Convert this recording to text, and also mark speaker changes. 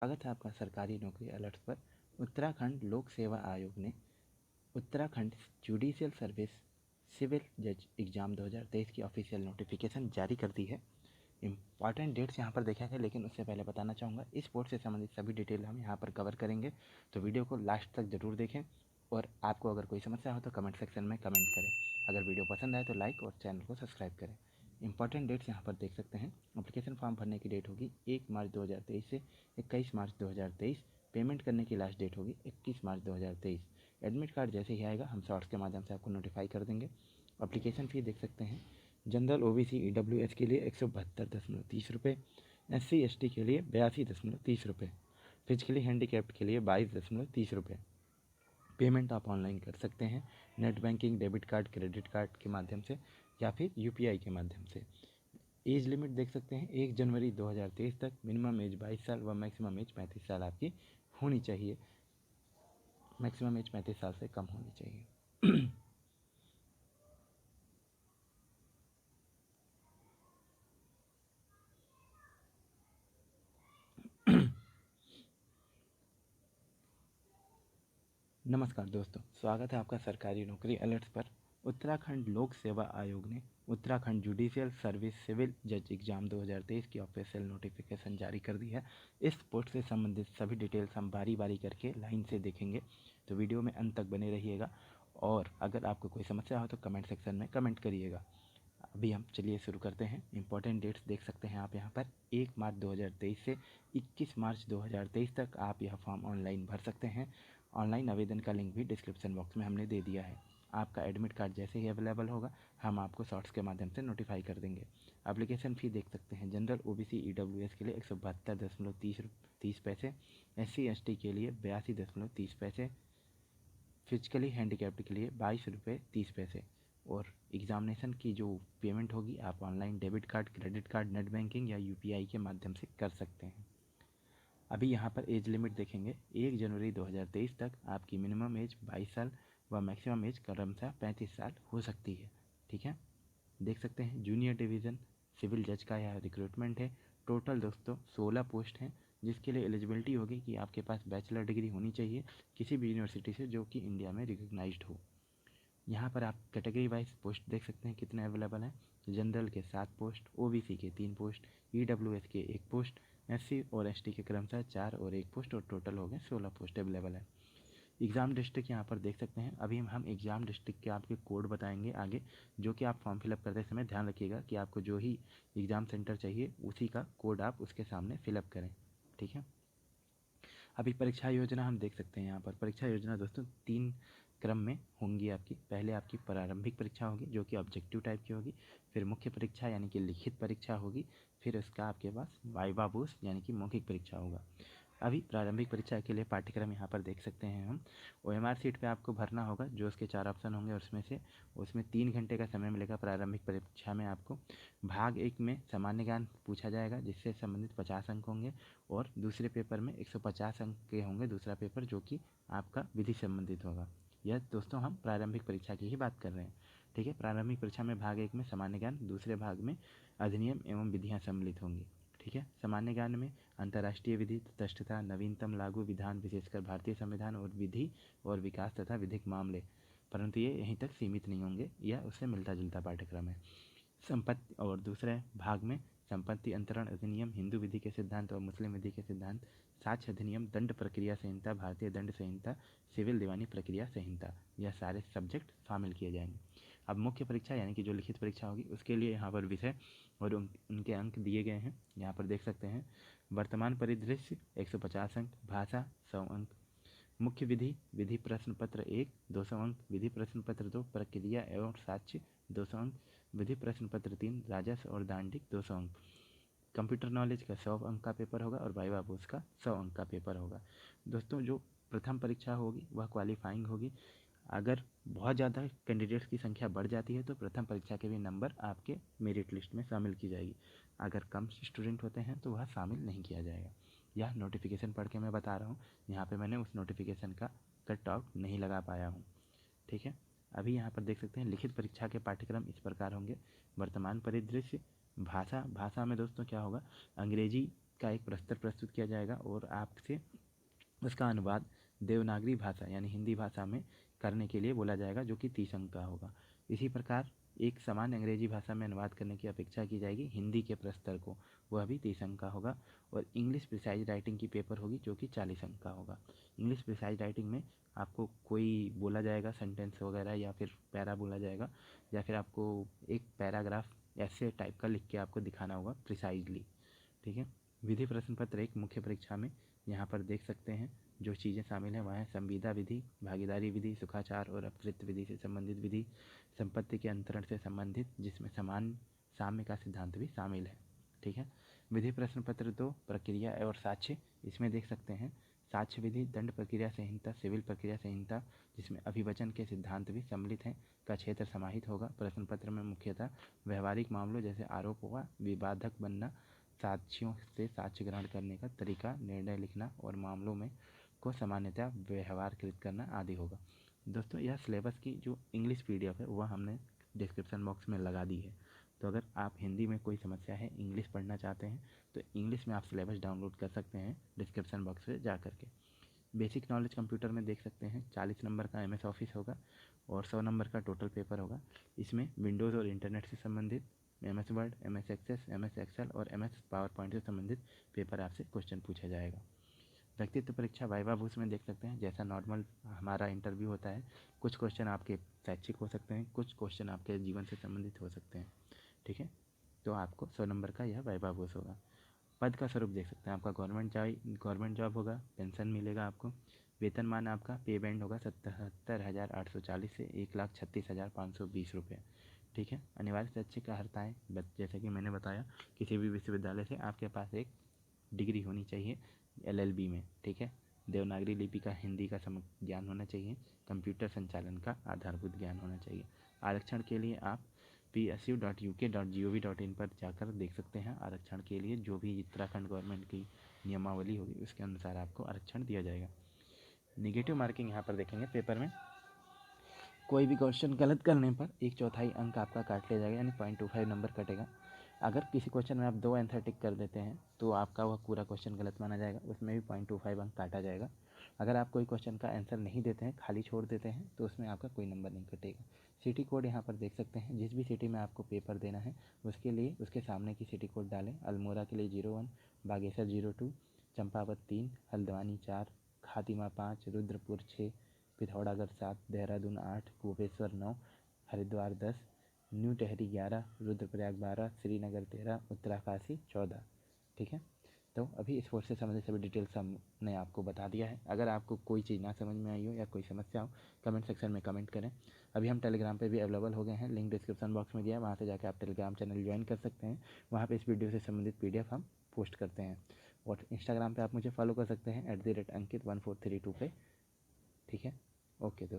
Speaker 1: स्वागत है आपका सरकारी नौकरी अलर्ट पर। उत्तराखंड लोक सेवा आयोग ने उत्तराखंड जुडिशियल सर्विस सिविल जज एग्ज़ाम 2023 की ऑफिशियल नोटिफिकेशन जारी कर दी है। इंपॉर्टेंट डेट्स यहाँ पर देखेंगे, लेकिन उससे पहले बताना चाहूँगा इस पोस्ट से संबंधित सभी डिटेल हम यहाँ पर कवर करेंगे, तो वीडियो को लास्ट तक ज़रूर देखें। और आपको अगर कोई समस्या हो तो कमेंट सेक्शन में कमेंट करें। अगर वीडियो पसंद आए तो लाइक और चैनल को सब्सक्राइब करें। इंपॉर्टेंट डेट्स यहाँ पर देख सकते हैं। एप्लीकेशन फॉर्म भरने की डेट होगी 1 मार्च 2023 से 21 मार्च 2023। पेमेंट करने की लास्ट डेट होगी 21 मार्च 2023। एडमिट कार्ड जैसे ही आएगा हम शॉर्ट्स के माध्यम से आपको नोटिफाई कर देंगे। एप्लीकेशन फ़ी देख सकते हैं। जनरल OBC EWS के लिए 172.30 रुपये, SC ST के लिए 82.30 रुपये, फिजिकली हैंडीकैप्ड के लिए 22.30 रुपये। पेमेंट आप ऑनलाइन कर सकते हैं net banking, debit card, credit card के माध्यम से या फिर UPI के माध्यम से। एज लिमिट देख सकते हैं 1 जनवरी 2023 तक मिनिमम एज 22 साल व मैक्सिमम एज 35 साल आपकी होनी चाहिए। मैक्सिमम एज 35 साल से कम होनी चाहिए। नमस्कार दोस्तों, स्वागत है आपका सरकारी नौकरी अलर्ट्स पर। उत्तराखंड लोक सेवा आयोग ने उत्तराखंड जुडिशियल सर्विस सिविल जज एग्ज़ाम 2023 की ऑफिशियल नोटिफिकेशन जारी कर दी है। इस पोस्ट से संबंधित सभी डिटेल्स हम बारी बारी करके लाइन से देखेंगे, तो वीडियो में अंत तक बने रहिएगा। और अगर आपको कोई समस्या हो तो कमेंट सेक्शन में कमेंट करिएगा। अभी हम चलिए शुरू करते हैं। इंपॉर्टेंट डेट्स देख सकते हैं आप यहाँ पर 1 मार्च 2023 से 21 मार्च 2023 तक आप यह फॉर्म ऑनलाइन भर सकते हैं। ऑनलाइन आवेदन का लिंक भी डिस्क्रिप्शन बॉक्स में हमने दे दिया है। आपका एडमिट कार्ड जैसे ही अवेलेबल होगा हम आपको शॉर्ट्स के माध्यम से नोटिफाई कर देंगे। एप्लीकेशन फ़ी देख सकते हैं। जनरल OBC EWS के लिए 172.30 पैसे, SC ST के लिए 82.30 पैसे, फिजिकली हैंडीकैप्ड के लिए 22 रुपये 30 पैसे। और एग्ज़ामिनेशन की जो पेमेंट होगी आप online debit card, credit card, net banking या UPI के माध्यम से कर सकते हैं। अभी यहाँ पर एज लिमिट देखेंगे। 1 जनवरी 2023 तक आपकी मिनिमम एज 22 साल व मैक्सिमम एज क्रमशः 35 साल हो सकती है। ठीक है, देख सकते हैं जूनियर डिवीज़न सिविल जज का यह रिक्रूटमेंट है। टोटल दोस्तों 16 पोस्ट हैं, जिसके लिए एलिजिबिलिटी होगी कि आपके पास बैचलर डिग्री होनी चाहिए किसी भी यूनिवर्सिटी से जो कि इंडिया में रिकग्नाइज्ड हो। यहाँ पर आप कैटेगरी वाइज पोस्ट देख सकते हैं कितने अवेलेबल हैं। जनरल के 7 पोस्ट, OBC के 3 पोस्ट, EWS के 1 पोस्ट, SC और ST के क्रमशः 4 और 1 पोस्ट, और टोटल हो गए 16 पोस्ट अवेलेबल है। एग्ज़ाम डिस्ट्रिक्ट यहाँ पर देख सकते हैं। अभी हम एग्ज़ाम डिस्ट्रिक्ट के आपके कोड बताएंगे आगे, जो कि आप फॉर्म फिलअप करते समय ध्यान रखिएगा कि आपको जो ही एग्ज़ाम सेंटर चाहिए उसी का कोड आप उसके सामने फिलअप करें। ठीक है, अभी परीक्षा योजना हम देख सकते हैं। यहाँ पर परीक्षा योजना दोस्तों 3 क्रम में होंगी आपकी। पहले आपकी प्रारंभिक परीक्षा होगी जो कि ऑब्जेक्टिव टाइप की होगी, फिर मुख्य परीक्षा यानी कि लिखित परीक्षा होगी, फिर उसका आपके पास वाइवा बोस यानी कि मौखिक परीक्षा होगा। अभी प्रारंभिक परीक्षा के लिए पाठ्यक्रम यहाँ पर देख सकते हैं हम। OMR सीट पे आपको भरना होगा, जो उसके 4 ऑप्शन होंगे उसमें 3 घंटे का समय मिलेगा। प्रारंभिक परीक्षा में आपको भाग 1 में सामान्य ज्ञान पूछा जाएगा, जिससे संबंधित 50 अंक होंगे, और दूसरे पेपर में 150 अंक के होंगे दूसरा पेपर, जो कि आपका विधि संबंधित होगा। यह दोस्तों हम प्रारंभिक परीक्षा की ही बात कर रहे हैं। ठीक है, प्रारंभिक परीक्षा में भाग 1 में सामान्य ज्ञान, दूसरे भाग में अधिनियम एवं विधियाँ सम्मिलित होंगी। ठीक है, सामान्य ज्ञान में अंतर्राष्ट्रीय विधि, तटस्थता, नवीनतम लागू विधान, विशेषकर भारतीय संविधान और विधि और विकास तथा विधिक मामले, परंतु ये यहीं तक सीमित नहीं होंगे, यह उससे मिलता जुलता पाठ्यक्रम है। संपत्ति और दूसरे भाग में संपत्ति अंतरण अधिनियम, हिंदू विधि के सिद्धांत और मुस्लिम विधि के सिद्धांत, साक्ष्य अधिनियम, दंड प्रक्रिया संहिता, भारतीय दंड संहिता, सिविल दीवानी प्रक्रिया संहिता, यह सारे सब्जेक्ट शामिल किए जाएंगे। अब मुख्य परीक्षा यानी कि जो लिखित परीक्षा होगी उसके लिए यहाँ पर विषय और उनके अंक दिए गए हैं। यहाँ पर देख सकते हैं। वर्तमान परिदृश्य 150 अंक, भाषा 100 अंक, मुख्य विधि, विधि प्रश्न पत्र 1 200 अंक, विधि प्रश्न पत्र 2 प्रक्रिया एवं साक्ष्य 200 अंक, विधि प्रश्न पत्र 3 राजस्व और दांडिक 200 अंक। कंप्यूटर नॉलेज का 100 अंक का पेपर होगा और वाइवा बोस का 100 अंक का पेपर होगा। दोस्तों जो प्रथम परीक्षा होगी वह क्वालिफाइंग होगी। अगर बहुत ज़्यादा कैंडिडेट्स की संख्या बढ़ जाती है तो प्रथम परीक्षा के भी नंबर आपके मेरिट लिस्ट में शामिल की जाएगी। अगर कम स्टूडेंट होते हैं तो वह शामिल नहीं किया जाएगा। यह नोटिफिकेशन पढ़ के मैं बता रहा हूँ, यहाँ पे मैंने उस नोटिफिकेशन का कट आउट नहीं लगा पाया हूँ। ठीक है, अभी यहाँ पर देख सकते हैं लिखित परीक्षा के पाठ्यक्रम इस प्रकार होंगे। वर्तमान परिदृश्य, भाषा में दोस्तों क्या होगा, अंग्रेजी का एक प्रस्तर प्रस्तुत किया जाएगा और आपसे उसका अनुवाद देवनागरी भाषा यानी हिंदी भाषा में करने के लिए बोला जाएगा, जो कि 30 अंक का होगा। इसी प्रकार एक समान अंग्रेजी भाषा में अनुवाद करने की अपेक्षा की जाएगी हिंदी के प्रस्तर को, वह भी 30 अंक का होगा। और इंग्लिश प्रिसाइज राइटिंग की पेपर होगी, जो कि 40 अंक का होगा। इंग्लिश प्रिसाइज राइटिंग में आपको कोई बोला जाएगा सेंटेंस वगैरह या फिर पैरा बोला जाएगा, या फिर आपको एक पैराग्राफ ऐसे टाइप का लिख के आपको दिखाना होगा प्रिसाइजली, ठीक है। विधि प्रश्न पत्र एक मुख्य परीक्षा में यहाँ पर देख सकते हैं जो चीज़ें शामिल हैं, वह है संविदा विधि, भागीदारी विधि, सुखाचार और अपकृत्य विधि से संबंधित विधि, संपत्ति के अंतरण से संबंधित, जिसमें समान साम्य का सिद्धांत भी शामिल है, ठीक है। विधि प्रश्न पत्र 2 प्रक्रिया और साक्ष्य, इसमें देख सकते हैं साक्ष्य विधि, दंड प्रक्रिया संहिता, सिविल प्रक्रिया संहिता, जिसमें अभिवचन के सिद्धांत भी सम्मिलित हैं, का क्षेत्र समाहित होगा। प्रश्न पत्र में मुख्यतः व्यवहारिक मामलों जैसे आरोप हुआ, विवादक बनना, साक्ष्यों से साक्ष्य ग्रहण करने का तरीका, निर्णय लिखना और मामलों में को सामान्यतः व्यवहारकृत करना आदि होगा। दोस्तों, यह सिलेबस की जो इंग्लिश PDF है वह हमने डिस्क्रिप्शन बॉक्स में लगा दी है, तो अगर आप हिंदी में कोई समस्या है, इंग्लिश पढ़ना चाहते हैं, तो इंग्लिश में आप सिलेबस डाउनलोड कर सकते हैं डिस्क्रिप्शन बॉक्स से जा करके। बेसिक नॉलेज कंप्यूटर में देख सकते हैं 40 नंबर का MS ऑफिस होगा और 100 नंबर का टोटल पेपर होगा। इसमें विंडोज़ और इंटरनेट से संबंधित MS word, MS access, MS excel और MS पावर पॉइंट से संबंधित पेपर आपसे क्वेश्चन पूछा जाएगा। व्यक्तित्व परीक्षा वाइवा भूस में देख सकते हैं जैसा नॉर्मल हमारा इंटरव्यू होता है, कुछ क्वेश्चन आपके शैक्षिक हो सकते हैं, कुछ क्वेश्चन आपके जीवन से संबंधित हो सकते हैं, ठीक है। तो आपको 100 नंबर का यह वाइवा भूस होगा। पद का स्वरूप देख सकते हैं, आपका गवर्नमेंट जॉब होगा, पेंशन मिलेगा आपको, वेतनमान आपका पे बैंड होगा 77,840 से 1,36,520 रुपये, ठीक है। अनिवार्य शैक्षिक अर्हताएँ जैसे कि मैंने बताया, किसी भी विश्वविद्यालय से आपके पास एक डिग्री होनी चाहिए LLB में, ठीक है। देवनागरी लिपि का हिंदी का ज्ञान होना चाहिए, कंप्यूटर संचालन का आधारभूत ज्ञान होना चाहिए। आरक्षण के लिए आप psu.uk.gov.in पर जाकर देख सकते हैं। आरक्षण के लिए जो भी उत्तराखंड गवर्नमेंट की नियमावली होगी उसके अनुसार आपको आरक्षण दिया जाएगा। निगेटिव मार्किंग यहाँ पर देखेंगे, पेपर में कोई भी क्वेश्चन गलत करने पर 1/4 अंक आपका काट लिया जाएगा, यानी 0.25 नंबर कटेगा। अगर किसी क्वेश्चन में आप 2 आंसर टिक कर देते हैं तो आपका वह पूरा क्वेश्चन गलत माना जाएगा, उसमें भी 0.25 अंक काटा जाएगा। अगर आप कोई क्वेश्चन का आंसर नहीं देते हैं, खाली छोड़ देते हैं, तो उसमें आपका कोई नंबर नहीं कटेगा। सिटी कोड यहाँ पर देख सकते हैं, जिस भी सिटी में आपको पेपर देना है उसके लिए उसके सामने की सिटी कोड डालें। अल्मोड़ा के लिए 01, बागेश्वर 02, चंपावत 3, हल्द्वानी 4, खातिमा 5, रुद्रपुर 6, पिथौरागढ़ 7, देहरादून 8, भुवनेश्वर 9, हरिद्वार 10, न्यू टेहरी 11, रुद्रप्रयाग 12, श्रीनगर 13, उत्तराकाशी 14, ठीक है। तो अभी इस कोर्स से संबंधित सभी डिटेल्स हमने आपको बता दिया है। अगर आपको कोई चीज़ ना समझ में आई हो या कोई समस्या हो, कमेंट सेक्शन में कमेंट करें। अभी हम टेलीग्राम पे भी अवेलेबल हो गए हैं, लिंक डिस्क्रिप्शन बॉक्स में दिया है, वहाँ से जाकर आप टेलीग्राम चैनल ज्वाइन कर सकते हैं। वहाँ पे इस वीडियो से संबंधित PDF हम पोस्ट करते हैं। और इंस्टाग्राम पे आप मुझे फॉलो कर सकते हैं @अंकित1432 पे, ठीक है। ओके दोस्तों।